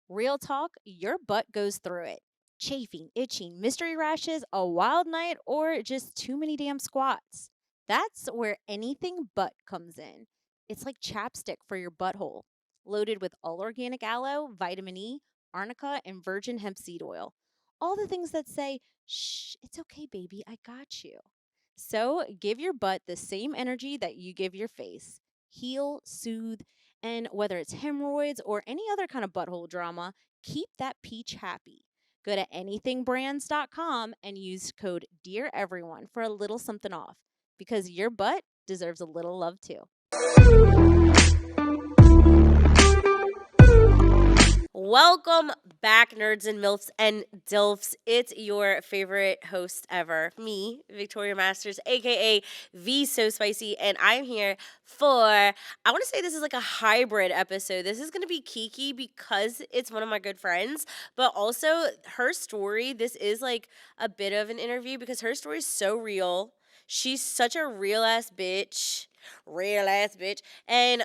Real talk, your butt goes through it. Chafing, itching, mystery rashes, a wild night, or just too many damn squats. That's where anything but comes in. It's like chapstick for your butthole, loaded with all organic aloe, vitamin E, arnica, and virgin hemp seed oil. All the things that say, shh, it's okay, baby, I got you. So give your butt the same energy that you give your face. Heal, soothe, and whether it's hemorrhoids or any other kind of butthole drama, keep that peach happy. Go to anythingbrands.com and use code DEAREVERYONE for a little something off because your butt deserves a little love too. Welcome back, nerds and milfs and dilfs. It's your favorite host ever, me, Victoria Masters, aka V So Spicy, and I'm here for, I want to say this is like a hybrid episode. This is going to be Kiki because it's one of my good friends, but also her story. This is like a bit of an interview because her story is so real. She's such a real ass bitch. And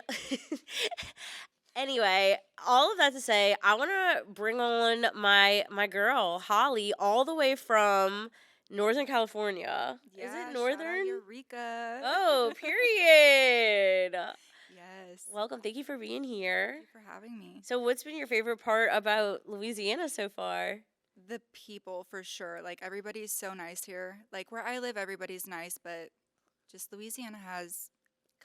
anyway, all of that to say, I want to bring on my girl Holley, all the way from Northern California. Yeah, Is it shout out Northern? Eureka. Oh, period. Yes. Welcome. Thank you for being here. Thank you for having me. So, what's been your favorite part about Louisiana so far? The people, for sure. Like, everybody's so nice here. Like, where I live, everybody's nice, but just Louisiana has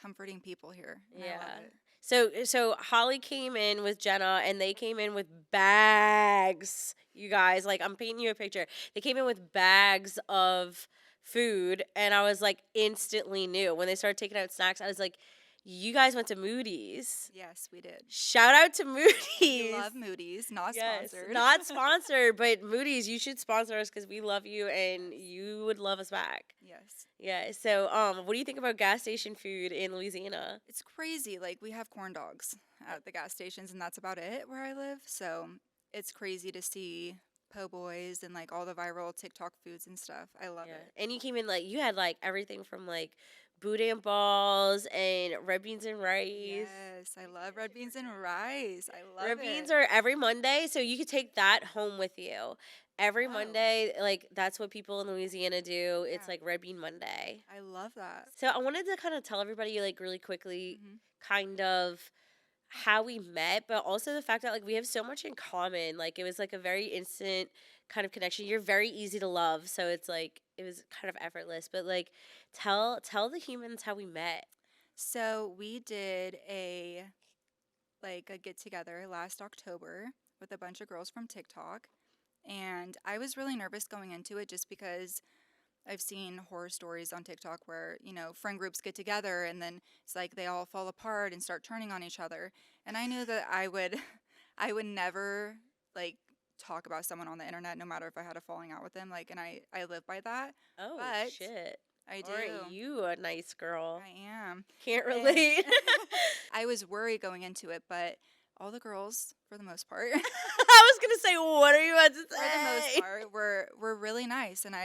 comforting people here. And I love it. So Holley came in with Jenna, and they came in with bags. You guys, like, I'm painting you a picture. They came in with bags of food, and I was like instantly knew when they started taking out snacks. I was like, you guys went to Moody's. Yes, we did. Shout out to Moody's. We love Moody's, not Yes, sponsored. not sponsored, but Moody's, you should sponsor us because we love you and you would love us back. Yes. Yeah. So, what do you think about gas station food in Louisiana? It's crazy. Like, we have corn dogs at the gas stations, and that's about it where I live. So it's crazy to see po' boys and like all the viral TikTok foods and stuff. I love it. And you came in like you had like everything from like boudin balls and red beans and rice. Yes, I love red beans and rice. I love Red it. beans are every Monday, so you could take that home with you. Every Oh. Monday, like that's what people in Louisiana do. It's Yeah. like Red Bean Monday. I love that. So I wanted to kind of tell everybody like really quickly, Mhm. kind of how we met, but also the fact that like we have so much in common. Like it was like a very instant kind of connection. You're very easy to love, so it's like it was kind of effortless. But like tell the humans how we met. So we did a get together last October with a bunch of girls from TikTok, and I was really nervous going into it just because I've seen horror stories on TikTok where, friend groups get together and then it's like they all fall apart and start turning on each other. And I knew that I would I would never like talk about someone on the internet no matter if I had a falling out with them. Like, and I live by that. Oh But shit! I do. Aren't you a nice girl? I am. Can't And relate. I was worried going into it, but all the girls, for the most part, I was gonna say, what are you about to say? for the most part, were really nice, and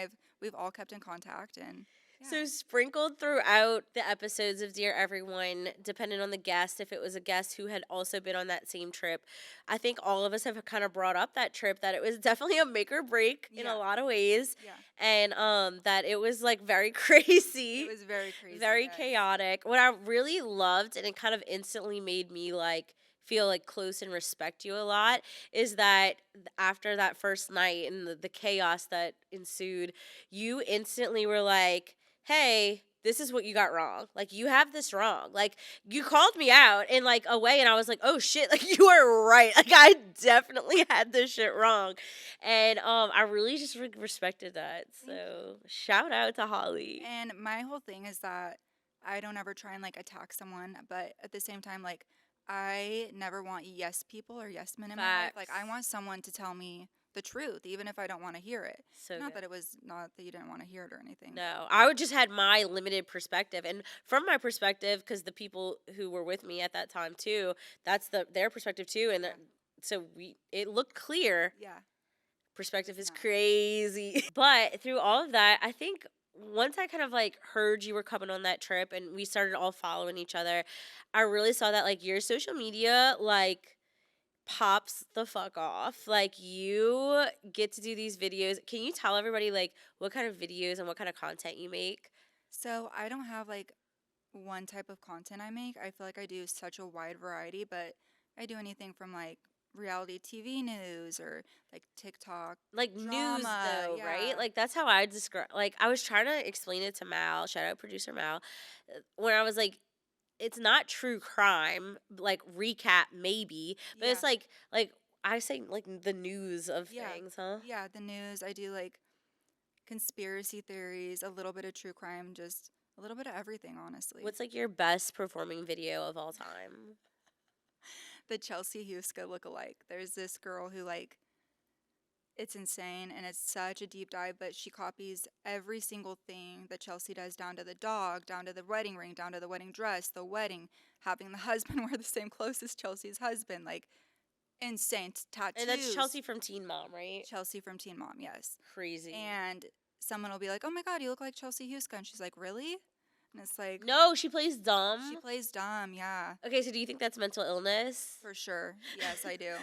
we've all kept in contact, and So sprinkled throughout the episodes of Dear Everyone, depending on the guest, if it was a guest who had also been on that same trip, I think all of us have kind of brought up that trip that it was definitely a make or break in a Yeah. lot of ways, yeah, and that it was like very crazy, it was very crazy, very yes. chaotic. What I really loved, and it kind of instantly made me like feel like close and respect you a lot, is that after that first night and the chaos that ensued, you instantly were like, hey, this is what you got wrong. Like, you have this wrong. Like, you called me out in, like, a way, and I was like, oh, shit, like, you are right. Like, I definitely had this shit wrong. And I really just respected that. So, shout out to Holley. And my whole thing is that I don't ever try and like attack someone, but at the same time, like I never want yes people or yes men in my life. Like I Facts. want someone to tell me the truth, even if I don't want to hear it. So Not good. that it was not that you didn't want to hear it or anything. No, I would just had my limited perspective, and from my perspective, because the people who were with me at that time too, that's their perspective too, and Yeah. so it looked clear. Yeah. Perspective is not. crazy, but through all of that, I think once I kind of like heard you were coming on that trip, and we started all following each other, I really saw that like your social media like pops the fuck off. Like, you get to do these videos. Can you tell everybody, like, what kind of videos and what kind of content you make? So I don't have like one type of content I make. I feel like I do such a wide variety, but I do anything from like reality TV news or like TikTok Like, news, drama. though, right? Yeah. Like, that's how I describe. Like, I was trying to explain it to Mal, shout out producer Mal, where I was like, it's not true crime, like recap maybe, but Yeah. it's like I say like the news of Yeah. things, huh? Yeah. The news. I do like conspiracy theories, a little bit of true crime, just a little bit of everything, honestly. What's like your best performing video of all time? The Chelsea Huska look-alike. There's this girl who like it's insane and it's such a deep dive, but she copies every single thing that Chelsea does, down to the dog, down to the wedding ring, down to the wedding dress, the wedding, having the husband wear the same clothes as Chelsea's husband, like insane And that's tattoos. Chelsea from Teen Mom, right? Chelsea from Teen Mom, yes. Crazy. And someone will be like, "Oh my God, you look like Chelsea Huska," and she's like, "Really?" And it's like, No, she plays she dumb. plays dumb, yeah, Okay, so do you think that's mental illness? for sure. Yes, I do.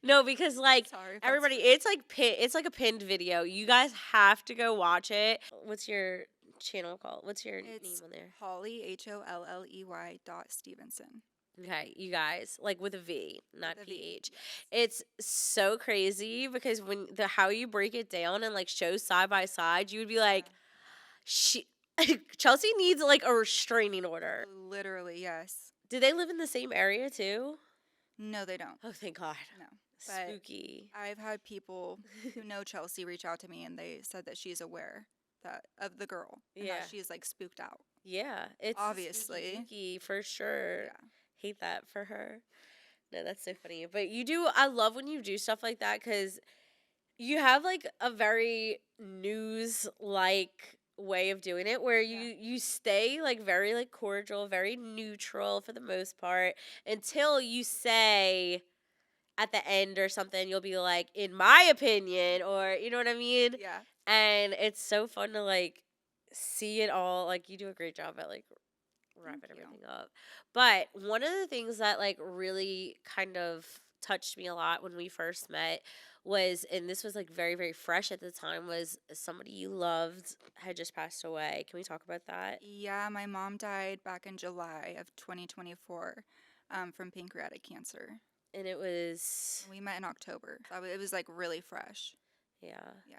No, because like Sorry if that's everybody, it's like it's like a pinned video. You guys have to go watch it. What's your channel called? What's your name It's on there? Holley Holley.Stevenson. Okay, you guys, like with a V, not With a V, PH. yes. It's so crazy because when the how you break it down and like show side by side, you would be like, she Chelsea needs like a restraining order. Literally, yes. Do they live in the same area too? No, they don't. Oh, thank God. No. But Spooky. I've had people who know Chelsea reach out to me and they said that she's aware that of the girl and Yeah. that she's like spooked out. Yeah, it's Obviously. spooky for sure. Yeah. Hate that for her. No, that's so funny. But you do, I love when you do stuff like that because you have like a very news like way of doing it where you stay like very like cordial, very neutral for the most part until you say at the end or something you'll be like in my opinion or you know what I mean? Yeah. And it's so fun to like see it all. Like you do a great job at like Thank wrapping you. everything up. But one of the things that like really kind of touched me a lot when we first met was, and this was like very, very fresh at the time, was somebody you loved had just passed away. Can we talk about that? Yeah, my mom died back in July of 2024 from pancreatic cancer. And it was, We met in October. It was like really fresh. yeah. Yeah.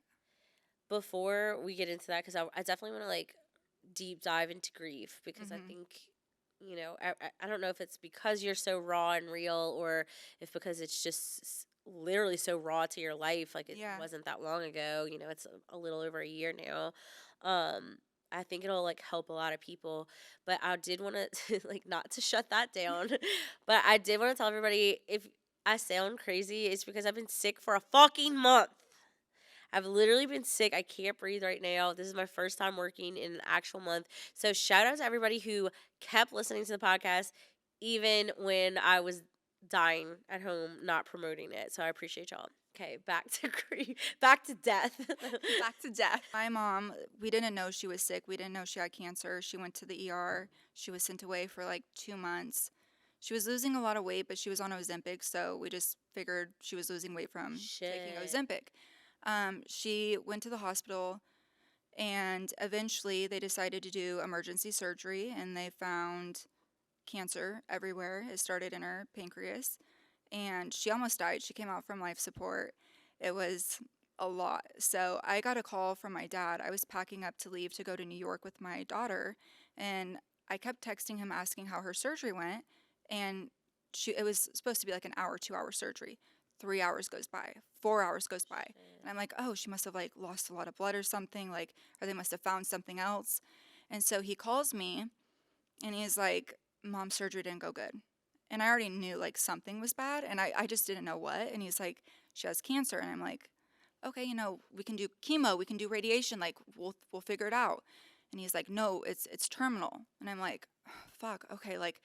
Before we get into that, because I definitely want to like deep dive into grief because I Mhm. think, you know, I don't know if it's because you're so raw and real or if because it's just literally so raw to your life. Like it Yeah. wasn't that long ago, you know, it's a little over a year now. I think it'll like help a lot of people, but I did want to like not to shut that down, but I did want to tell everybody if I sound crazy, it's because I've been sick for a fucking month. I've literally been sick. I can't breathe right now. This is my first time working in an actual month. So shout out to everybody who kept listening to the podcast even when I was dying at home, not promoting it. So I appreciate y'all. Okay, back to back to death. Back to death. My mom, we didn't know she was sick. We didn't know she had cancer. She went to the ER. She was sent away for like 2 months. She was losing a lot of weight, but she was on Ozempic, so we just figured she was losing weight from taking Shit. Ozempic. She went to the hospital, and eventually they decided to do emergency surgery, and they found cancer everywhere. It started in her pancreas, and she almost died. She came out from life support. It was a lot. So I got a call from my dad. I was packing up to leave to go to New York with my daughter, and I kept texting him asking how her surgery went, and it was supposed to be like an hour, 2 hour surgery. 3 hours goes by, 4 hours goes by. And I'm like, oh, she must have like lost a lot of blood or something, like, or they must have found something else. And so he calls me and he's like, Mom's surgery didn't go good. And I already knew like something was bad and I just didn't know what. And he's like, she has cancer. And I'm like, okay, we can do chemo, we can do radiation, like we'll figure it out. And he's like, no, it's terminal. And I'm like, fuck, okay, like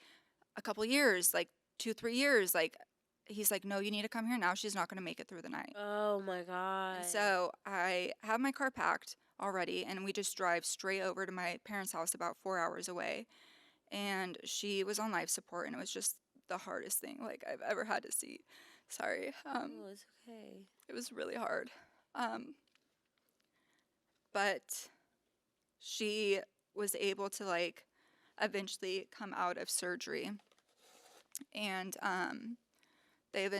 a couple years, like 2, 3 years, like he's like, no, you need to come here now. She's not going to make it through the night. Oh my God. And so I have my car packed already, and we just drive straight over to my parents' house about 4 hours away. And she was on life support, and it was just the hardest thing like I've ever had to see. Sorry. Oh, it's okay. It was really hard. But she was able to like eventually come out of surgery, and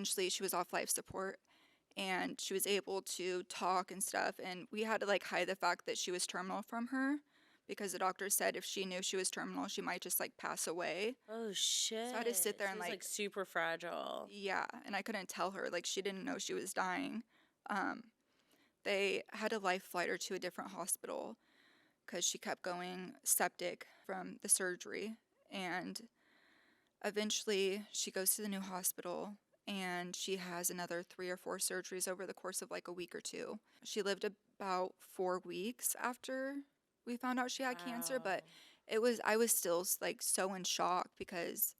she was off life support, and she was able to talk and stuff, and we had to like hide the fact that she was terminal from her, because the doctor said if she knew she was terminal, she might just like pass away. Oh shit. So I had to sit there She and was like, super fragile. yeah, and I couldn't tell her, like she didn't know she was dying. Um, they had a life flight her to a different hospital because she kept going septic from the surgery, and eventually she goes to the new hospital, and she has another 3 or 4 surgeries over the course of like a week or two. She lived about 4 weeks after we found out she had cancer, but Wow. I was still like so in shock because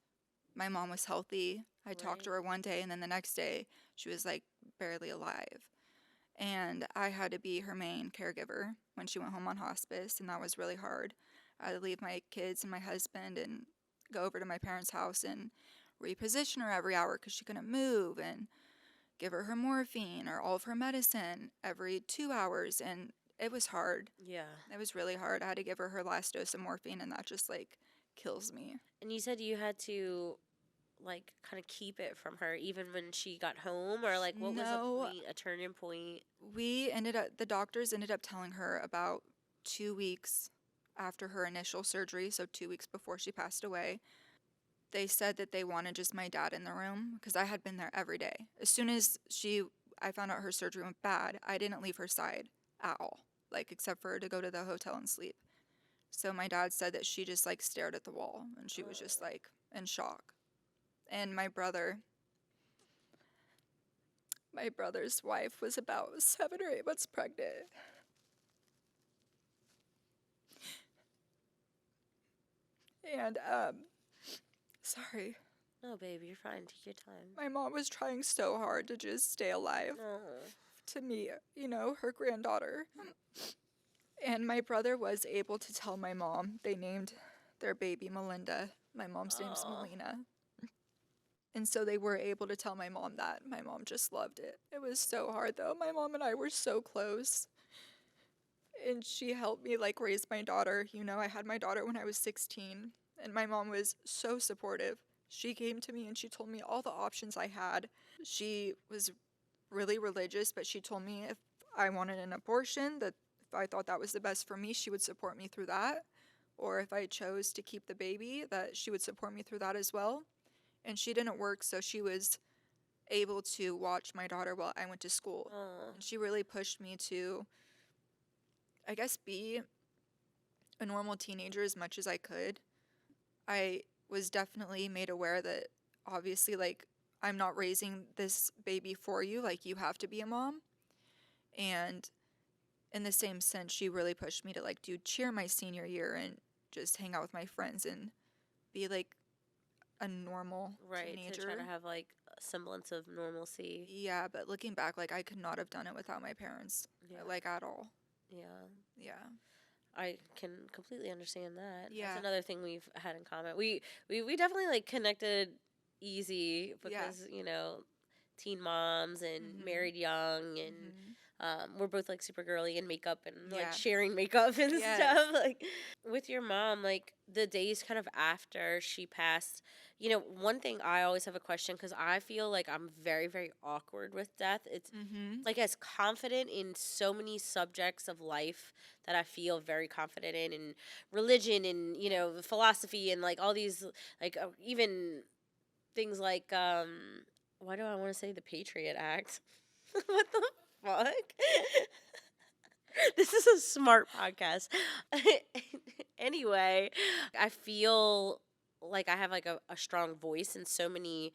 my mom was healthy. I talked to Right. her one day, and then the next day she was like barely alive. And I had to be her main caregiver when she went home on hospice, and that was really hard. I had to leave my kids and my husband and go over to my parents' house and reposition her every hour because she couldn't move, and give her morphine or all of her medicine every 2 hours. And it was hard. Yeah. It was really hard. I had to give her her last dose of morphine, and that just like kills me. And you said you had to like kind of keep it from her even when she got home, or like what was No, a turning point? the doctors ended up telling her about 2 weeks after her initial surgery, so 2 weeks before she passed away. They said that they wanted just my dad in the room because I had been there every day. As soon as I found out her surgery went bad, I didn't leave her side at all, like except for her to go to the hotel and sleep. So my dad said that she just like stared at the wall and she was just like in shock. And my brother's wife was about 7 or 8 months pregnant. And sorry. No, baby, you're fine. Take your time. My mom was trying so hard to just stay alive No. to meet, her granddaughter. And my brother was able to tell my mom. They named their baby Melinda. My mom's name's Aw. Melina. And so they were able to tell my mom that. My mom just loved it. It was so hard though. My mom and I were so close. And she helped me like raise my daughter. I had my daughter when I was 16, and my mom was so supportive. She came to me and she told me all the options I had. She was really religious, but she told me if I wanted an abortion, that if I thought that was the best for me, she would support me through that. Or if I chose to keep the baby, that she would support me through that as well. And she didn't work, so she was able to watch my daughter while I went to school. Aw. And she really pushed me to, I guess, be a normal teenager as much as I could. I was definitely made aware that obviously, like, I'm not raising this baby for you. Like, you have to be a mom. And in the same sense, she really pushed me to, like, do cheer my senior year and just hang out with my friends and be, like, a normal Right, to try teenager. to have like a semblance of normalcy. Yeah, but looking back, like, I could not have done it without my parents, Yeah. like, at all. Yeah. Yeah. I can completely understand that. Yeah. That's another thing we've had in common. We definitely like connected easy Yeah. because, teen moms and Mhm. married young, and we're both like super girly in makeup and Yeah. like sharing makeup and Yes. stuff. Like with your mom, like the days kind of after she passed, one thing I always have a question because I feel like I'm very, very awkward with death. It's Mhm. like as confident in so many subjects of life that I feel very confident in religion and philosophy and like all these like even things like why do I want to say the Patriot Act? What the fuck? This is a smart podcast. Anyway, I feel like I have like a strong voice in so many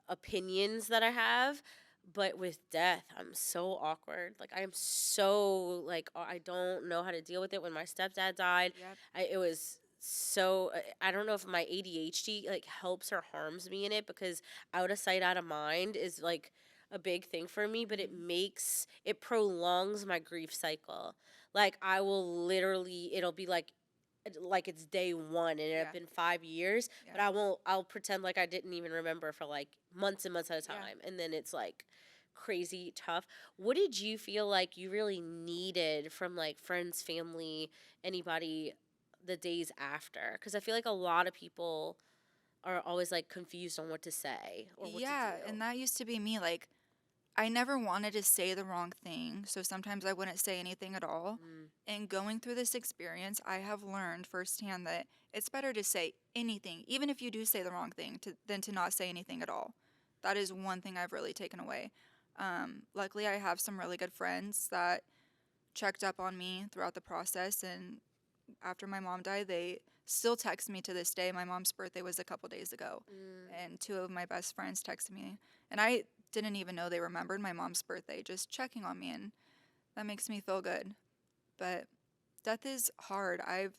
opinions that I have, but with death, I'm so awkward. Like I am so like I don't know how to deal with it. When my stepdad died, Yep. it was so I don't know if my ADHD like helps or harms me in it because out of sight, out of mind is like a big thing for me, but it prolongs my grief cycle. Like I will literally it'll be like like it's day one and it Yeah. had been 5 years, but Yeah. I'll pretend like I didn't even remember for like months and months at a Yeah. time. And then it's like crazy tough. What did you feel like you really needed from like friends, family, anybody the days after? Because I feel like a lot of people are always like confused on what to say or what to Yeah, do. and that used to be me. Like, I never wanted to say the wrong thing, so sometimes I wouldn't say anything at all. Mm, And going through this experience, I have learned firsthand that it's better to say anything, even if you do say the wrong thing, than to not say anything at all. That is one thing I've really taken away. Luckily, I have some really good friends that checked up on me throughout the process, and after my mom died, they still text me to this day. My mom's birthday was a couple days ago, mm. and two of my best friends texted me, and I didn't even know they remembered my mom's birthday, just checking on me, and that makes me feel good. But death is hard. I've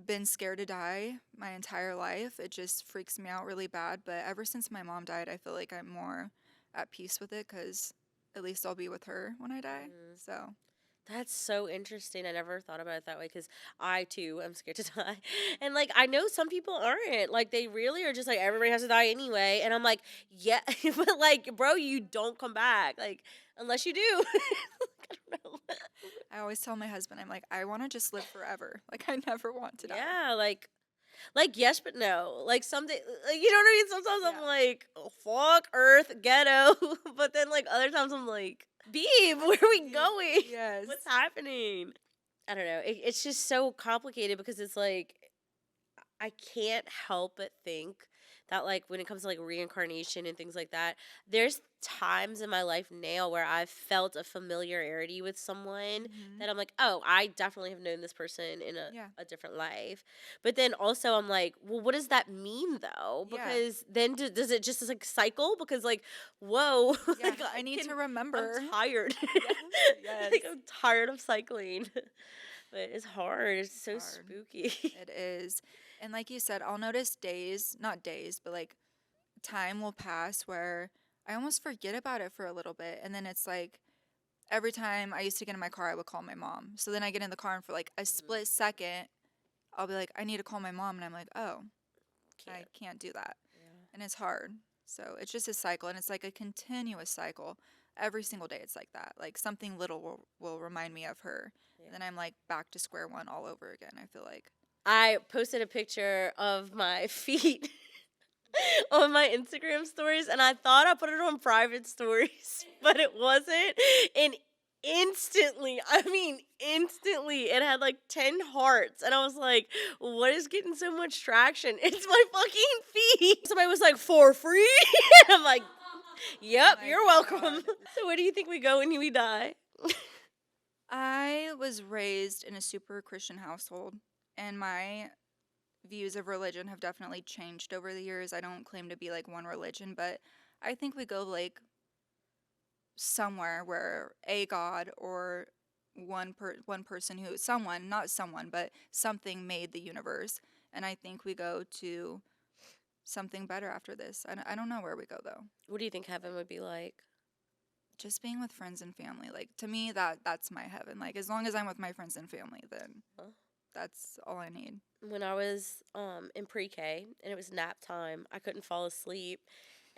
been scared to die my entire life. It just freaks me out really bad. But ever since my mom died, I feel like I'm more at peace with it because at least I'll be with her when I die. Mm. So, That's so interesting. I never thought about it that way because I too am scared to die. And like, I know some people aren't. Like, they really are just like, everybody has to die anyway. And I'm like, yeah, but like, bro, you don't come back. Like, unless you do. I don't know. I always tell my husband, I'm like, I want to just live forever. Like, I never want to die. Yeah, like yes, but no. Like someday, like, you know what I mean? Sometimes I'm Yeah. like, oh, fuck Earth, ghetto. But then like other times I'm like, Beeb, where are we going? Yes. What's happening? I don't know. It's just so complicated because it's like I can't help but think that like when it comes to like reincarnation and things like that, there's times in my life now where I've felt a familiarity with someone Mhm. that I'm like, oh, I definitely have known this person in Yeah. a different life. But then also I'm like, well, what does that mean though? Yeah. Because then does it just like cycle? Because like, whoa, Yeah. like I need to remember. I'm tired. Yes. Yes. Like I'm tired of cycling. But it's hard. It's so Hard. spooky. It is. And like you said, I'll notice days, not days, but like time will pass where I almost forget about it for a little bit. And then it's like every time I used to get in my car, I would call my mom. So then I get in the car and for like a split second, I'll be like, I need to call my mom. And I'm like, oh, I can't do that. Yeah. And it's hard. So it's just a cycle. And it's like a continuous cycle. Every single day it's like that. Like something little will remind me of her. Yeah. And then I'm like back to square one all over again, I feel like. I posted a picture of my feet on my Instagram stories, and I thought I put it on private stories, but it wasn't. And instantly, it had like 10 hearts. And I was like, what is getting so much traction? It's my fucking feet. Somebody was like, for free? And I'm like, yep, Oh my you're welcome. God. So where do you think we go when we die? I was raised in a super Christian household, and my views of religion have definitely changed over the years. I don't claim to be like one religion, but I think we go like somewhere where a god or one person who someone, not someone, but something made the universe, and I think we go to something better after this. I don't know where we go though. What do you think heaven would be like? Just being with friends and family. Like to me that's my heaven. Like as long as I'm with my friends and family, then Huh? that's all I need. When I was in pre-K and it was nap time, I couldn't fall asleep.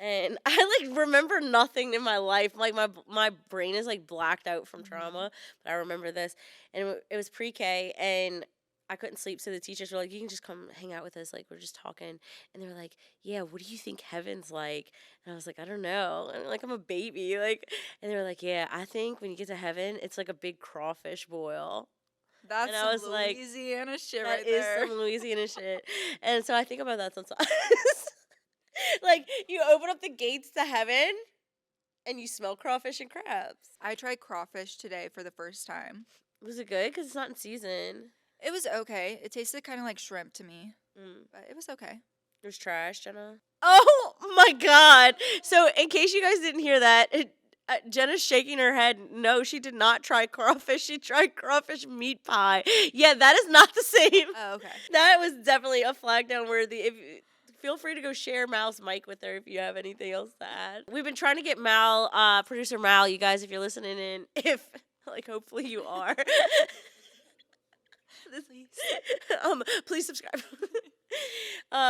And I like remember nothing in my life. Like my brain is like blacked out from trauma, but I remember this. And it was pre-K and I couldn't sleep, so the teachers were like, "You can just come hang out with us. Like we're just talking." And they were like, "Yeah, what do you think heaven's like?" And I was like, "I don't know. I'm a baby." Like, and they were like, "Yeah, I think when you get to heaven, it's like a big crawfish boil." That's And I some was like, Louisiana shit that right is there. some Louisiana shit. And so I think about that sometimes. Like, you open up the gates to heaven and you smell crawfish and crabs. I tried crawfish today for the first time. Was it good? Because it's not in season. It was okay. It tasted kind of like shrimp to me, Mm. but it was okay. It was trash, Jenna. Oh my God. So, in case you guys didn't hear that, Jenna's shaking her head. No, she did not try crawfish. She tried crawfish meat pie. Yeah, that is not the same. Oh, okay. That was definitely a flag down worthy. Feel free to go share Mal's mic with her if you have anything else to add. We've been trying to get Mal, producer Mal, you guys, if you're listening in, if, like, hopefully you are. Please. Please subscribe.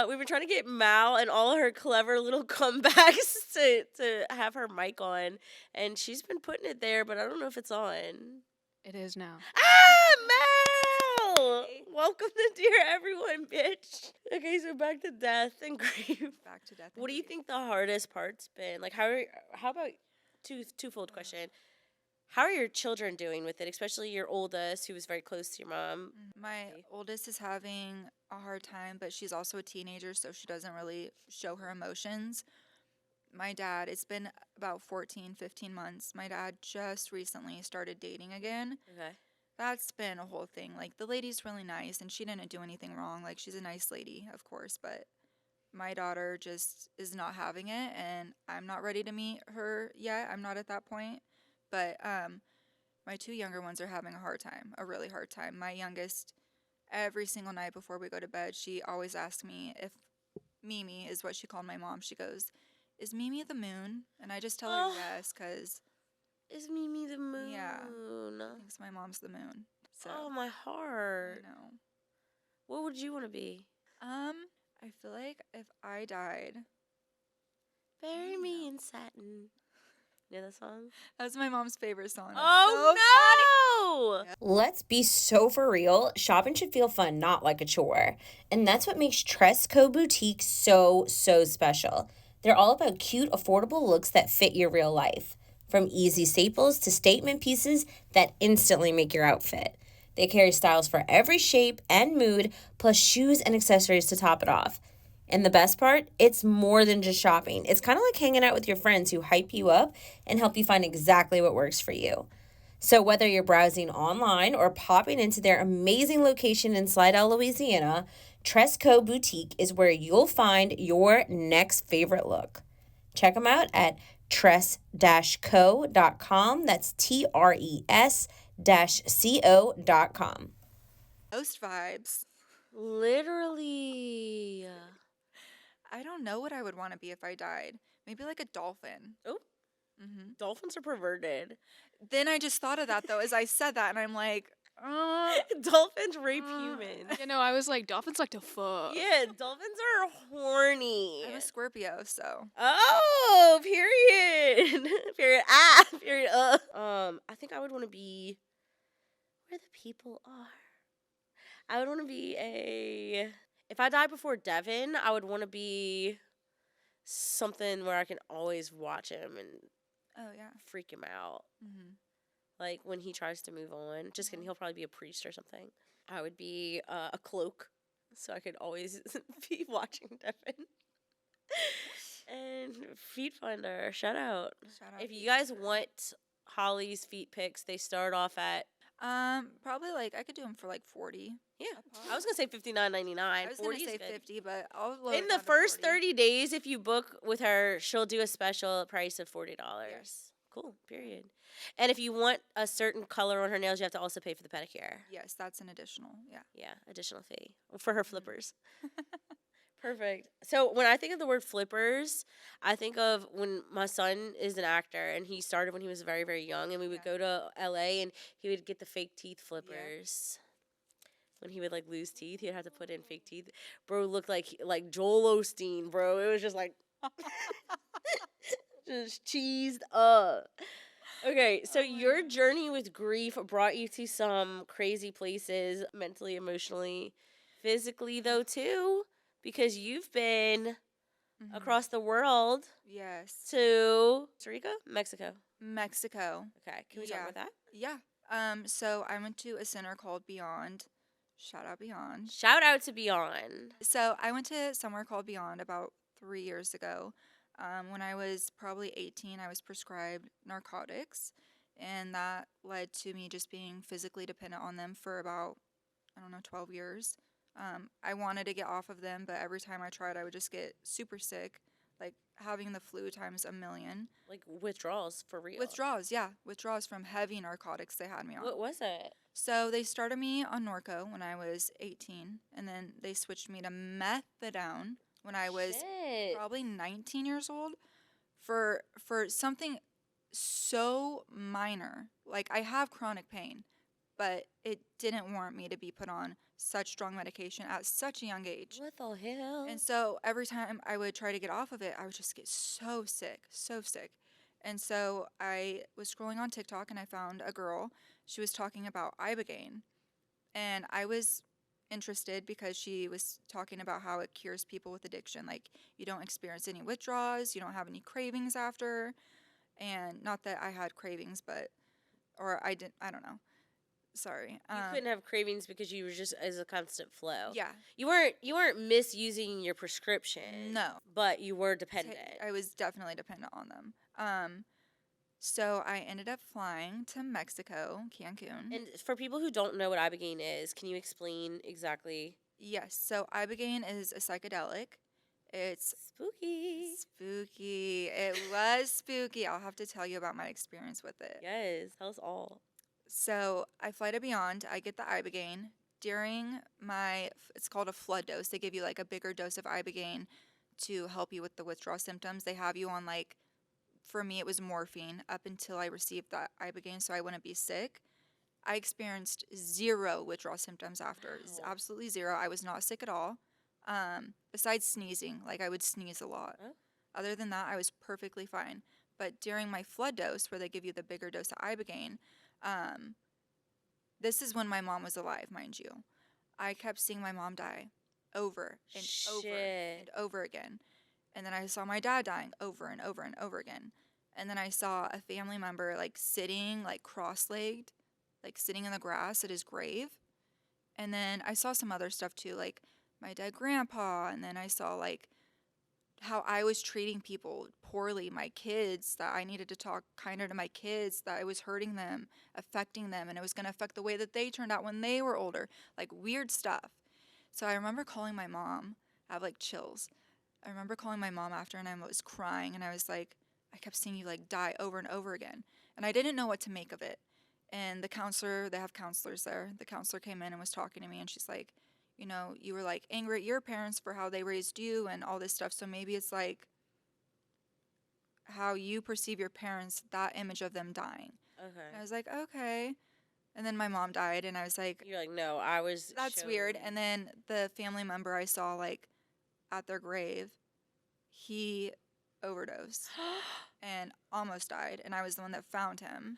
We've been trying to get Mal and all her clever little comebacks to have her mic on, and she's been putting it there, but I don't know if it's on. It is now. Mal! Welcome to Dear Everyone, bitch. Okay, so back to death and grief. Back to death. What do you think the hardest part's been? Like, how about twofold question? How are your children doing with it, especially your oldest, who was very close to your mom? My oldest is having a hard time, but she's also a teenager, so she doesn't really show her emotions. My dad, it's been about 14, 15 months. My dad just recently started dating again. Okay. That's been a whole thing. Like, the lady's really nice, and she didn't do anything wrong. Like, she's a nice lady, of course, but my daughter just is not having it, and I'm not ready to meet her yet. I'm not at that point. But my two younger ones are having a hard time, a really hard time. My youngest, every single night before we go to bed, she always asks me if Mimi is what she called my mom. She goes, "Is Mimi the moon?" And I just tell her yes, because Is Mimi the moon? yeah, she thinks my mom's the moon. So Oh, my I heart. know. What would you want to be? I feel like if I died, Bury me in satin. You know that song? that was my mom's favorite song. That's Oh, no! Let's be so for real. Shopping should feel fun, not like a chore. And that's what makes Tresco Boutique so special. They're all about cute, affordable looks that fit your real life. From easy staples to statement pieces that instantly make your outfit. They carry styles for every shape and mood, plus shoes and accessories to top it off. And the best part, it's more than just shopping. It's kind of like hanging out with your friends who hype you up and help you find exactly what works for you. So whether you're browsing online or popping into their amazing location in Slidell, Louisiana, Tresco Boutique is where you'll find your next favorite look. Check them out at tres-co.com. That's TRES-co.com. Ghost vibes. Literally. I don't know what I would want to be if I died. Maybe like a dolphin. Oh, dolphins are perverted. Then I just thought of that though as I said that, and I'm like, Dolphins rape humans. You know, I was like, dolphins like to fuck. Yeah, dolphins are horny. I'm a Scorpio, so Oh, period. Period. Period. I think I would want to be where the people are. I would want to be if I die before Devin, I would want to be something where I can always watch him and freak him out. Mm-hmm. Like when he tries to move on. Just kidding, he'll probably be a priest or something. I would be a cloak, so I could always be watching Devin. And Feet Finder, shout out. If you guys want Holley's feet pics, they start off at probably like I could do them for like 40. Yeah, I was gonna say $59.99. I was gonna say 50, but I'll load in it the down to first 40. 30 days, if you book with her, she'll do a special price of $40. Yes. Cool. Period. And if you want a certain color on her nails, you have to also pay for the pedicure. Yes, that's an additional. Yeah. Yeah, additional fee for her flippers. Perfect. So when I think of the word flippers, I think of when my son is an actor and he started when he was very, very young, and we would go to LA and he would get the fake teeth flippers. When he would like lose teeth, he'd have to put in fake teeth. Bro looked like Joel Osteen, bro. It was just like just cheesed up. Okay, so your journey with grief brought you to some crazy places, mentally, emotionally, physically though too, because you've been across the world. Yes. To Costa Rica? Mexico. Okay, can we talk about that? Yeah. So I went to a center called Beyond. Shout out Beyond. Shout out to Beyond. So I went to somewhere called Beyond about 3 years ago. When I was probably 18, I was prescribed narcotics, and that led to me just being physically dependent on them for about, 12 years. I wanted to get off of them, but every time I tried, I would just get super sick, like having the flu times a million. Like withdrawals, for real. Withdrawals from heavy narcotics they had me on. What was it? So they started me on Norco when I was 18, and then they switched me to methadone when I was probably 19 years old for something so minor. Like, I have chronic pain, but it didn't warrant me to be put on such strong medication at such a young age. What the hell? And so every time I would try to get off of it, I would just get so sick, so sick. And so I was scrolling on TikTok and I found a girl. She was talking about Ibogaine. And I was interested because she was talking about how it cures people with addiction. Like, you don't experience any withdrawals, you don't have any cravings after. And not that I had cravings, but, or I didn't, I don't know. Sorry. You couldn't have cravings because you were just as a constant flow. Yeah. You weren't misusing your prescription. No. But you were dependent. I was definitely dependent on them. So I ended up flying to Mexico, Cancun. And for people who don't know what Ibogaine is, can you explain exactly? Yes. So Ibogaine is a psychedelic. It's Spooky. spooky. It was spooky. I'll have to tell you about my experience with it. Yes, tell us all. So I fly to Beyond. I get the Ibogaine. During it's called a flood dose. They give you like a bigger dose of Ibogaine to help you with the withdrawal symptoms. They have you on like, for me, it was morphine up until I received that Ibogaine so I wouldn't be sick. I experienced 0 withdrawal symptoms after. Wow. Absolutely 0. I was not sick at all. Besides sneezing, like I would sneeze a lot. Oh. Other than that, I was perfectly fine. But during my flood dose, where they give you the bigger dose of Ibogaine, this is when my mom was alive, mind you. I kept seeing my mom die over and over and over again. And then I saw my dad dying over and over and over again. And then I saw a family member like sitting like cross-legged, like sitting in the grass at his grave. And then I saw some other stuff too, like my dead grandpa. And then I saw like how I was treating people poorly, my kids, that I needed to talk kinder to my kids, that I was hurting them, affecting them, and it was going to affect the way that they turned out when they were older, like weird stuff. So I remember calling my mom. I have like chills. I remember calling my mom after and I was crying and I was like, I kept seeing you like die over and over again. And I didn't know what to make of it. And the counselor, they have counselors there. The counselor came in and was talking to me and she's like, you know, you were like angry at your parents for how they raised you and all this stuff. So maybe it's like how you perceive your parents, that image of them dying. Okay. And I was like, okay. And then my mom died and I was like, You're like, no, I was. that's weird. And then the family member I saw like at their grave, he overdosed and almost died. And I was the one that found him.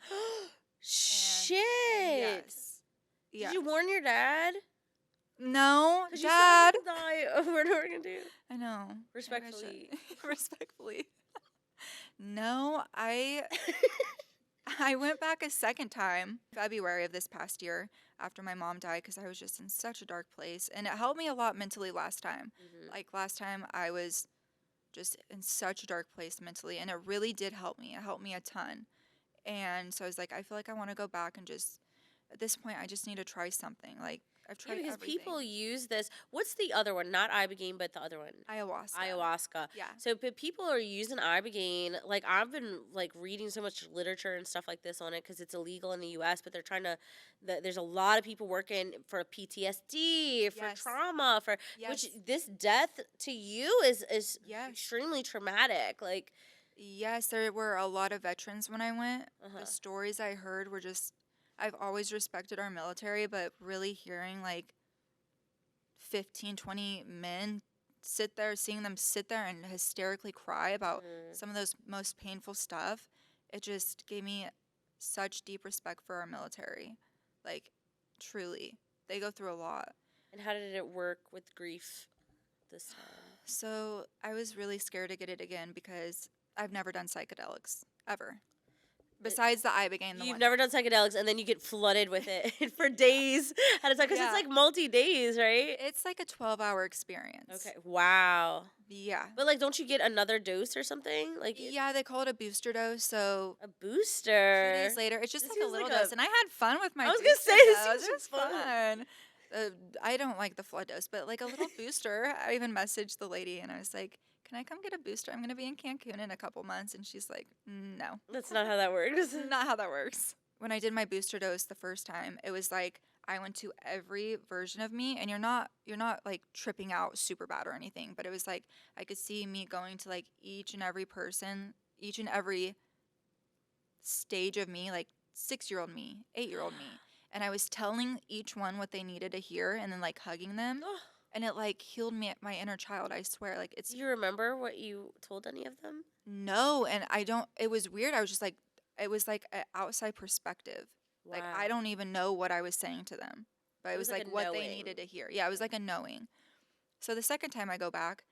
Shit. Yes. Did you warn your dad? No, 'Cause Dad. You said die over and over again, too. I know. Respectfully. Respectfully. No, I went back a second time, February of this past year, after my mom died, because I was just in such a dark place. And it helped me a lot mentally last time. Mhm. Like last time, I was just in such a dark place mentally, and it really did help me. It helped me a ton. And so I was like, I feel like I want to go back and just, at this point, I just need to try something. Like, I've tried because everything. people use this. What's the other one? Not Ibogaine, but the other one. Ayahuasca. Ayahuasca. Yeah. So, but people are using Ibogaine. Like, I've been like reading so much literature and stuff like this on it because it's illegal in the U.S. But they're trying to. There's a lot of people working for PTSD, for Yes. trauma, for Yes. which this death to you is Yes. extremely traumatic. Like, Yes, there were a lot of veterans when I went. Uh-huh. The stories I heard were just, I've always respected our military, but really hearing like 15, 20 men sit there, seeing them sit there and hysterically cry about some of those most painful stuff, it just gave me such deep respect for our military. Like, truly, they go through a lot. and how did it work with grief this time? So I was really scared to get it again because I've never done psychedelics, ever. Besides the Ibogaine. You've never done psychedelics, and then you get flooded with it for days at a time because Yeah. it's like multi-days, right? It's like a 12-hour experience. Okay. Wow. Yeah. But like, don't you get another dose or something? Like Yeah, they call it a booster dose. So a 2 booster. days later, it's just This like a seems little like a- dose. And I had fun with my I was gonna booster say, this dose. seems It was fun. fun. I don't like the flood dose, but like a little booster. I even messaged the lady and I was like, can I come get a booster? I'm going to be in Cancun in a couple months. And she's like, no. That's not how that works. Not how that works. When I did my booster dose the first time, it was like I went to every version of me, and you're not like tripping out super bad or anything, but it was like I could see me going to like each and every person, each and every stage of me, like 6-year-old me, 8-year-old me. and I was telling each one what they needed to hear and then like hugging them, and it like healed me, my inner child. I swear, like it's Do you remember what you told any of them? no, and I don't. It was weird. I was just like, it was like an outside perspective. Like I Wow. don't even know what I was saying to them, but It it was was like like a what they knowing. needed to hear. Yeah, it was like a knowing. So the second time I go back,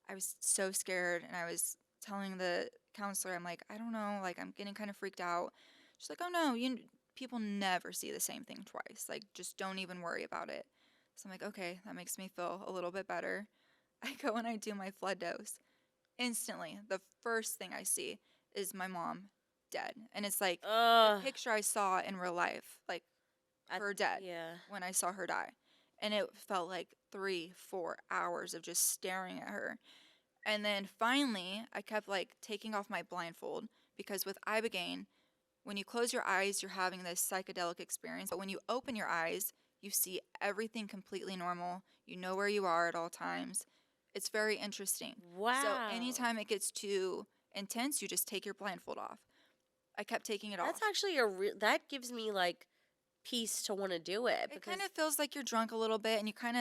I was so scared, and I was telling the counselor, I'm like, I don't know, like I'm getting kind of freaked out. She's like, oh no, people never see the same thing twice. Like just don't even worry about it. So I'm like, okay, that makes me feel a little bit better. I go and I do my flood dose. Instantly, the first thing I see is my mom dead. And it's like the Ugh. picture I saw in real life, like her dead Yeah. when I saw her die. And it felt like 3, 4 hours of just staring at her. And then finally, I kept like taking off my blindfold because with Ibogaine, when you close your eyes, you're having this psychedelic experience. But when you open your eyes, you see everything completely normal. You know where you are at all times. It's very interesting. So Wow. anytime it gets too intense, you just take your blindfold off. I kept taking it That's off. actually that gives me like peace to want to do it It because kind of feels like you're drunk a little bit and it's kind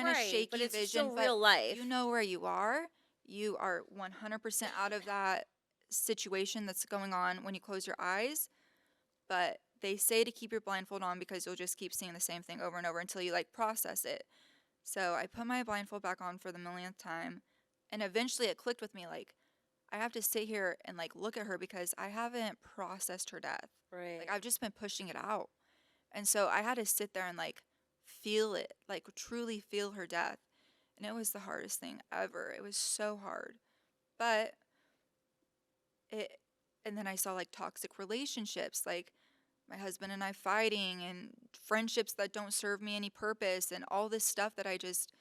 of right, but shaky it's vision, still but real life. you know where you are. You are 100% out of that situation that's going on when you close your eyes. But they say to keep your blindfold on because you'll just keep seeing the same thing over and over until you like process it. So I put my blindfold back on for the millionth time, and eventually it clicked with me like I have to sit here and like look at her because I haven't processed her death. Right. Like I've just been pushing it out. And so I had to sit there and like feel it, like truly feel her death. And it was the hardest thing ever. It was so hard. But it and then I saw like toxic relationships, like my husband and I fighting and friendships that don't serve me any purpose and all this stuff that I just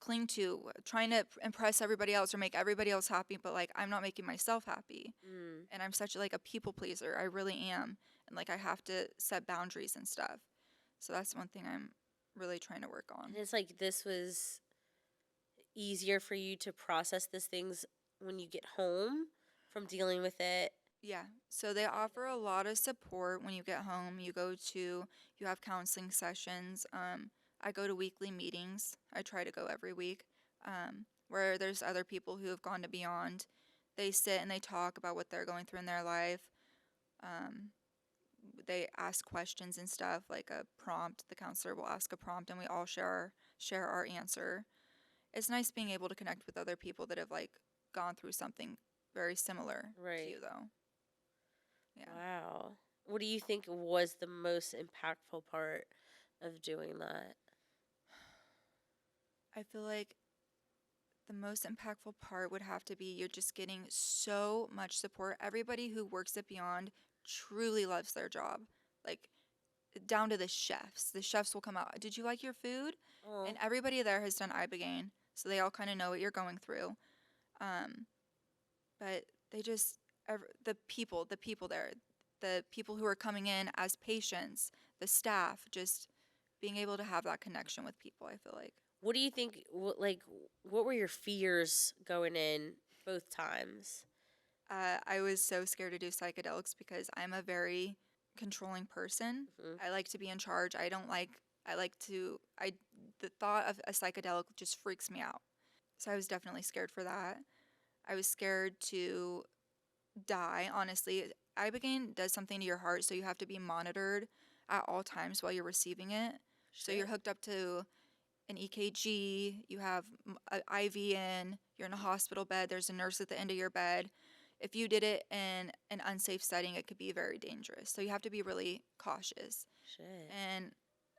cling to, trying to impress everybody else or make everybody else happy, but like I'm not making myself happy. Mm. And I'm such like a people pleaser. I really am. And like I have to set boundaries and stuff. So that's one thing I'm really trying to work on. And it's like this was easier for you to process these things when you get home from dealing with it. Yeah. So they offer a lot of support when you get home. You have counseling sessions. I go to weekly meetings. I try to go every week, where there's other people who have gone to Beyond. They sit and they talk about what they're going through in their life. Um, they ask questions and stuff, like a prompt. The counselor will ask a prompt, and we all share our answer. It's nice being able to connect with other people that have like gone through something very similar to Right. you, though. Yeah. Wow. What do you think was the most impactful part of doing that? I feel like the most impactful part would have to be you're just getting so much support. Everybody who works at Beyond truly loves their job. Like down to the chefs. The chefs will come out. Did you like your food? Oh, And everybody there has done Ibogaine, so they all kind of know what you're going through. Um, but they just the people there, the people who are coming in as patients, the staff, just being able to have that connection with people. I feel like. what do you think? What were your fears going in both times? I was so scared to do psychedelics because I'm a very controlling person. Hmm. I like to be in charge. I like to, the thought of a psychedelic just freaks me out. So I was definitely scared for that. I was scared to die, honestly. Ibogaine does something to your heart, so you have to be monitored at all times while you're receiving it. So you're Shit. hooked up to an EKG, you have an IV in, you're in a hospital bed, there's a nurse at the end of your bed. If you did it in an unsafe setting, it could be very dangerous. So you have to be really cautious. Shit. And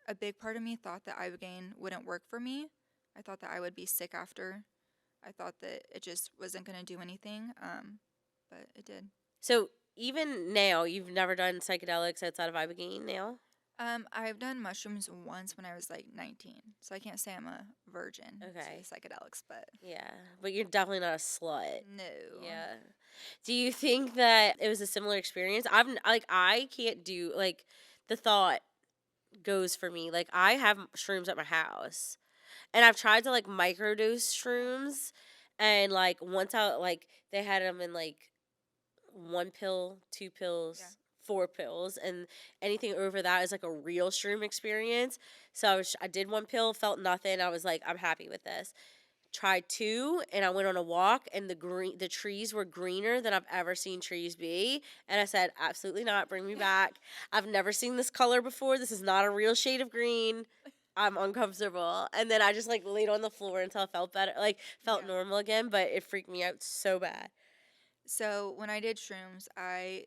a big part of me thought that Ibogaine wouldn't work for me. I thought that I would be sick after. I thought that it just wasn't going to do anything, but it did. So even now, you've never done psychedelics outside of Ibogaine now? I've done mushrooms once when I was like 19, so I can't say I'm a virgin Okay. to psychedelics, but Yeah, but you're definitely not a slut. no. Yeah. Do you think that it was a similar experience? I can't do like the thought goes for me. Like I have shrooms at my house. And I've tried to like microdose shrooms and like once I like they had them in like one pill, two pills, Yeah. 4 pills, and anything over that is like a real shroom experience. So I did 1 pill, felt nothing. I was like, I'm happy with this. Tried 2, and I went on a walk, and the trees were greener than I've ever seen trees be. And I said, absolutely not, bring me back. I've never seen this color before. This is not a real shade of green. I'm uncomfortable. And then I just like laid on the floor until I felt better, like felt Yeah. normal again, but it freaked me out so bad. So when I did shrooms, I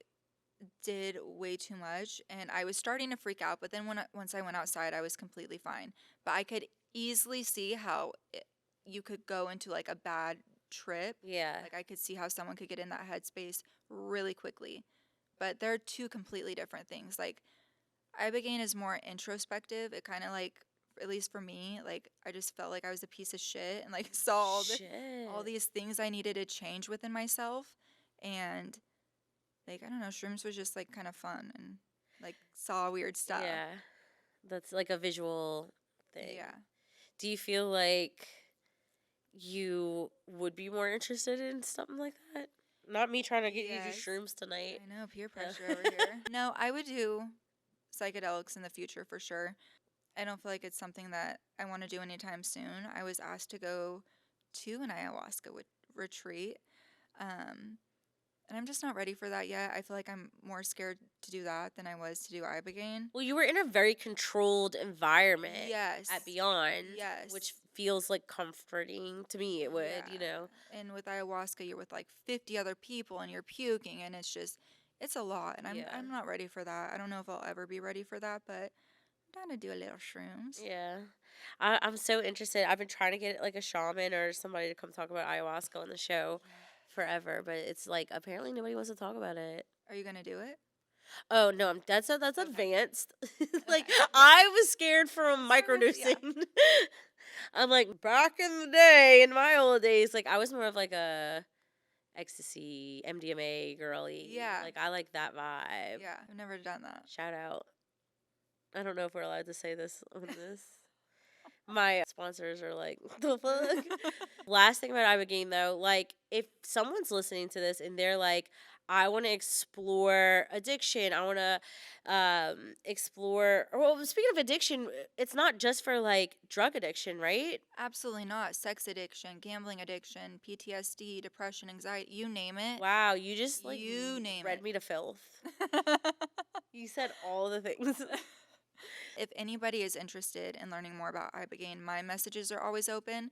did way too much, and I was starting to freak out. But then once I went outside, I was completely fine. But I could easily see how you could go into like a bad trip. Yeah. Like I could see how someone could get in that headspace really quickly. But they're two completely different things. Like Ibogaine is more introspective. It kind of like, at least for me, like I just felt like I was a piece of shit and like saw all these things I needed to change within myself. And like I don't know, shrooms was just like kind of fun and like saw weird stuff. Yeah. That's like a visual thing. Yeah. Do you feel like you would be more interested in something like that? Not me trying to get you to Yes. do shrooms tonight. I know, peer pressure over here. No, I would do psychedelics in the future for sure. I don't feel like it's something that I want to do anytime soon. I was asked to go to an ayahuasca retreat. And I'm just not ready for that yet. I feel like I'm more scared to do that than I was to do Ibogaine. Well, you were in a very controlled environment Yes. at Beyond, Yes. which feels like comforting to me. It would, you know. And with ayahuasca, you're with like 50 other people and you're puking, and it's a lot. And I'm not ready for that. I don't know if I'll ever be ready for that, but I'm down to do a little shrooms. Yeah. I'm so interested. I've been trying to get like a shaman or somebody to come talk about ayahuasca on the show forever, but it's like apparently nobody wants to talk about it. Are you gonna do it? Oh no, that's advanced. Like Okay. I was scared from microdosing. I'm like back in the day, in my old days, like I was more of like a ecstasy, MDMA girly. Yeah. Like I like that vibe. Yeah, I've never done that. Shout out. I don't know if we're allowed to say this on this. My sponsors are like, the fuck? Last thing about Ibogaine though, like if someone's listening to this and they're like, I want to explore addiction. I want to explore. Well, speaking of addiction, it's not just for like drug addiction, right? Absolutely not. Sex addiction, gambling addiction, PTSD, depression, anxiety, you name it. Wow, you just like You name read it. me to filth. You said all the things. If anybody is interested in learning more about Ibogaine, my messages are always open.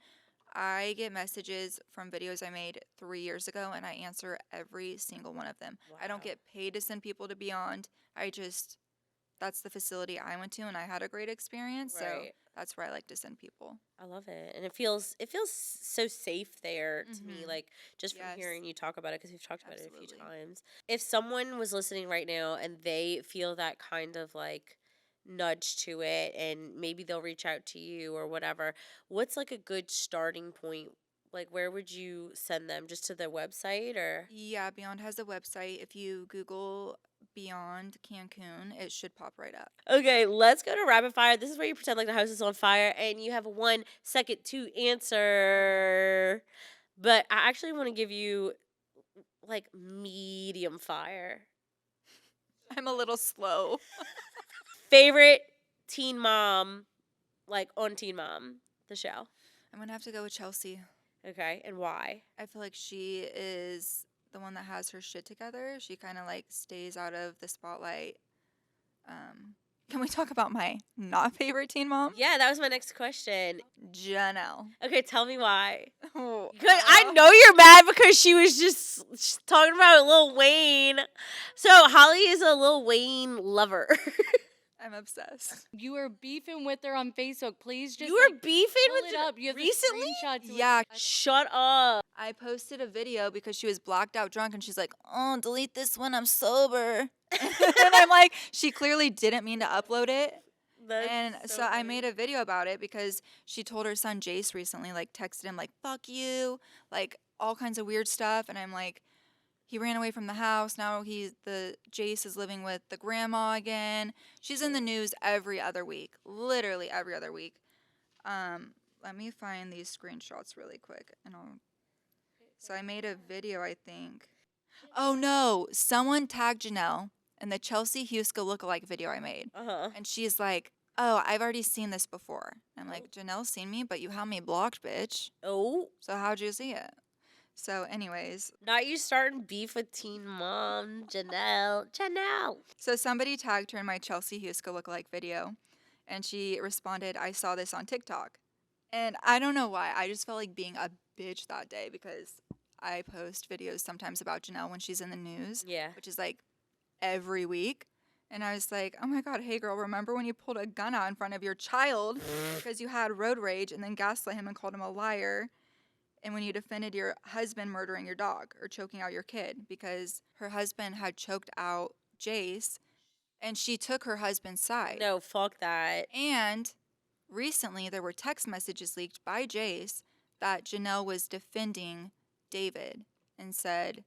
I get messages from videos I made 3 years ago, and I answer every single one of them. I don't Wow. get paid to send people to Beyond. That's the facility I went to, and I had a great experience. So Right. that's where I like to send people. I love it, and it feels so safe there to me. Mhm. Like just from Yes. hearing you talk about it, because we've talked about it a few Absolutely. times. If someone was listening right now and they feel that kind of like nudge to it, and maybe they'll reach out to you or whatever, what's like a good starting point? Like where would you send them? Just to their website or? Yeah, Beyond has a website. If you Google Beyond Cancun, it should pop right up. Okay, let's go to rapid fire. This is where you pretend like the house is on fire and you have 1 second to answer. But I actually want to give you like medium fire. I'm a little slow. Favorite teen mom, like on Teen Mom, the show. I'm going to have to go with Chelsea. Okay, and why? I feel like she is the one that has her shit together. She kind of like stays out of the spotlight. Can we talk about my not favorite teen mom? Yeah, that was my next question. Jenelle. Okay, tell me why. Oh, I know you're mad because she was just talking about Lil Wayne. So Holly is a Lil Wayne lover. I'm obsessed. You were beefing with her on Facebook. Please just You were like, beefing pull with it her up. You have recently? the screenshots. with Yeah. it. Shut up. I posted a video because she was blacked out drunk and she's like, oh, delete this when I'm sober. And I'm like, she clearly didn't mean to upload it. That's And so I funny. made a video about it because she told her son Jace recently, like texted him like, fuck you, like all kinds of weird stuff. And I'm like, he ran away from the house. Now Jace is living with the grandma again. She's in the news every other week, literally every other week. Let me find these screenshots really quick So I made a video, I think. Oh no, someone tagged Jenelle and the Chelsea Huska lookalike video I made. Uh-huh. And she's like, oh, I've already seen this before. I'm like, Janelle's seen me, but you have me blocked, bitch. Oh, So how'd you see it? So anyways, not you starting beef with teen mom, Jenelle. Jenelle. so somebody tagged her in my Chelsea Huska lookalike video, and she responded, I saw this on TikTok. And I don't know why. I just felt like being a bitch that day because I post videos sometimes about Jenelle when she's in the news, Yeah. which is like every week. And I was like, oh my God, hey girl, remember when you pulled a gun out in front of your child because you had road rage and then gaslit him and called him a liar? And when you defended your husband murdering your dog or choking out your kid because her husband had choked out Jace and she took her husband's side. No, fuck that. And recently there were text messages leaked by Jace that Jenelle was defending David and said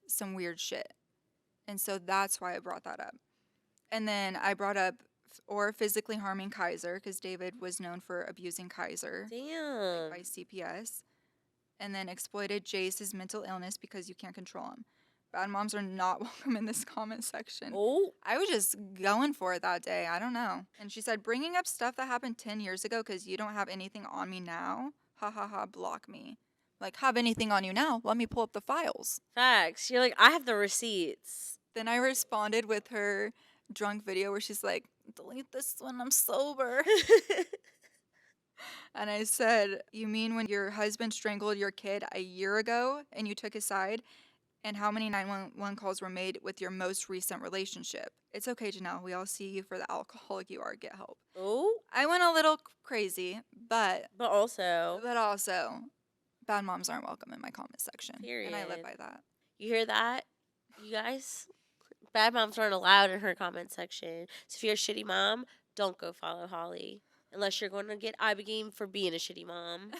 some weird shit. And so that's why I brought that up. And then I brought up or physically harming Kaiser because David was known for abusing Kaiser Damn. by CPS. And then exploited Jace's mental illness because you can't control him. Bad moms are not welcome in this comment section. Oh, I was just going for it that day. I don't know. And she said, bringing up stuff that happened 10 years ago because you don't have anything on me now. Ha ha ha, block me. Like, have anything on you now? Let me pull up the files. facts. You're like, I have the receipts. Then I responded with her drunk video where she's like, delete this when I'm sober. And I said, you mean when your husband strangled your kid a year ago and you took his side? And how many 911 calls were made with your most recent relationship? It's okay, Jenelle. We all see you for the alcoholic you are. Get help. Oh, I went a little crazy, but also, bad moms aren't welcome in my comment section. And I live Period. by that. you hear that, you guys? Bad moms aren't allowed in her comment section. So if you're a shitty mom, don't go follow Holley. Unless you're going to get Ibogaine for being a shitty mom.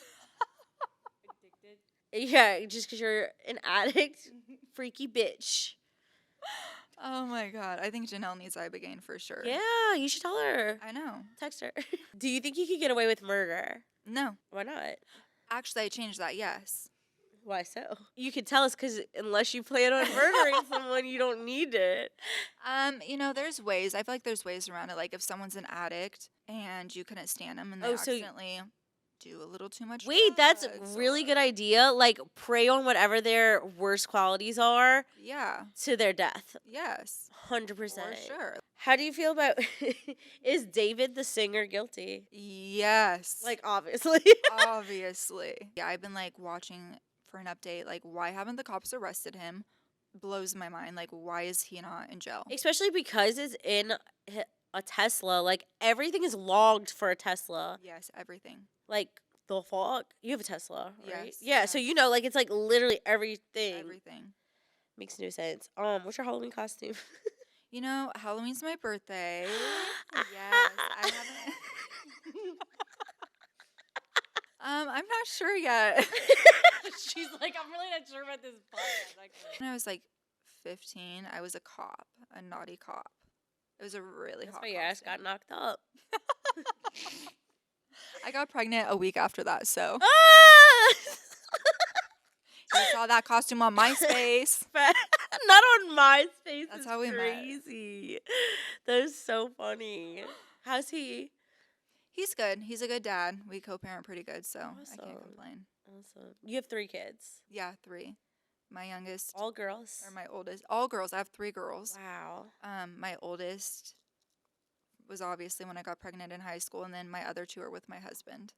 Yeah, just because you're an addict, freaky bitch. Oh my God. I think Jenelle needs Ibogaine for sure. Yeah, you should tell her. I know. Text her. Do you think you could get away with murder? No. Why not? Actually, I changed that. Yes. Why so? You could tell us because unless you plan on murdering someone, you don't need it. There's ways. I feel like there's ways around it. Like if someone's an addict and you couldn't stand them and they Oh, so- accidentally do a little too much. Wait, that's a drugs really or- good idea. Like, prey on whatever their worst qualities are Yeah. to their death. Yes. 100%. For sure. How do you feel about is David the singer guilty? Yes. Like, obviously. obviously. Yeah, I've been like watching for an update. Like, why haven't the cops arrested him? Blows my mind. Like, why is he not in jail? Especially because it's in a Tesla. Like, everything is logged for a Tesla. Yes, everything. Like, the fuck? You have a Tesla, right? Yes, Yeah, so yes. you know, like, it's like literally everything. Everything. Makes no sense. What's your Halloween costume? Halloween's my birthday. Yes, I haven't. I'm not sure yet. She's like, I'm really not sure about this podcast. Actually. When I was like 15, I was a cop, a naughty cop. It was a really That's hot why your ass got costume. knocked up. I got pregnant a week after that, so Ah! you saw that costume on MySpace. Not on MySpace. That's It's how we met. crazy. That is so funny. How's he? He's good. He's a good dad. We co-parent pretty good, so I Awesome. can't complain. Awesome. You have 3 kids. Yeah, 3. My youngest All girls. or my oldest, all girls. I have 3 girls. Wow. My oldest was obviously when I got pregnant in high school, and then my other 2 are with my husband,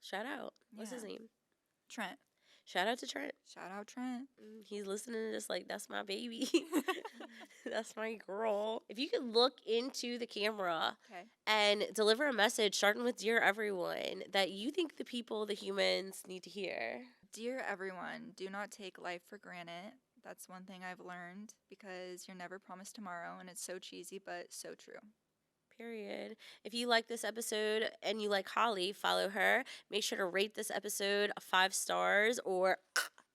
Shout out. What's his Yeah. name? Trent. Shout out to Trent. Shout out Trent. He's listening to this like, that's my baby. That's my girl. If you could look into the camera Okay. and deliver a message starting with Dear Everyone that you think the people, the humans, need to hear. Dear everyone, do not take life for granted. That's one thing I've learned because you're never promised tomorrow, and it's so cheesy but so true. Period. If you like this episode and you like Holley, follow her. Make sure to rate this episode 5 stars or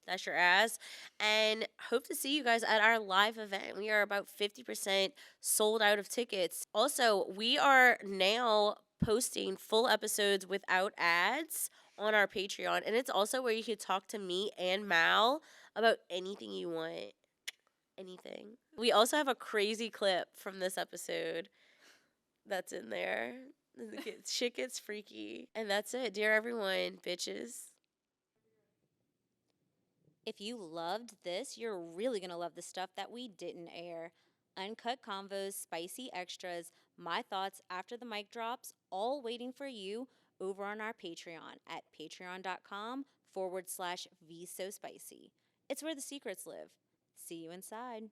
that's your ass. And hope to see you guys at our live event. We are about 50% sold out of tickets. Also, we are now posting full episodes without ads on our Patreon. And it's also where you can talk to me and Mal about anything you want. anything. We also have a crazy clip from this episode that's in there. Shit gets freaky. And that's it. Dear everyone, bitches. If you loved this, you're really going to love the stuff that we didn't air. Uncut convos, spicy extras, my thoughts after the mic drops, all waiting for you over on our Patreon at patreon.com/VSoSpicy. It's where the secrets live. See you inside.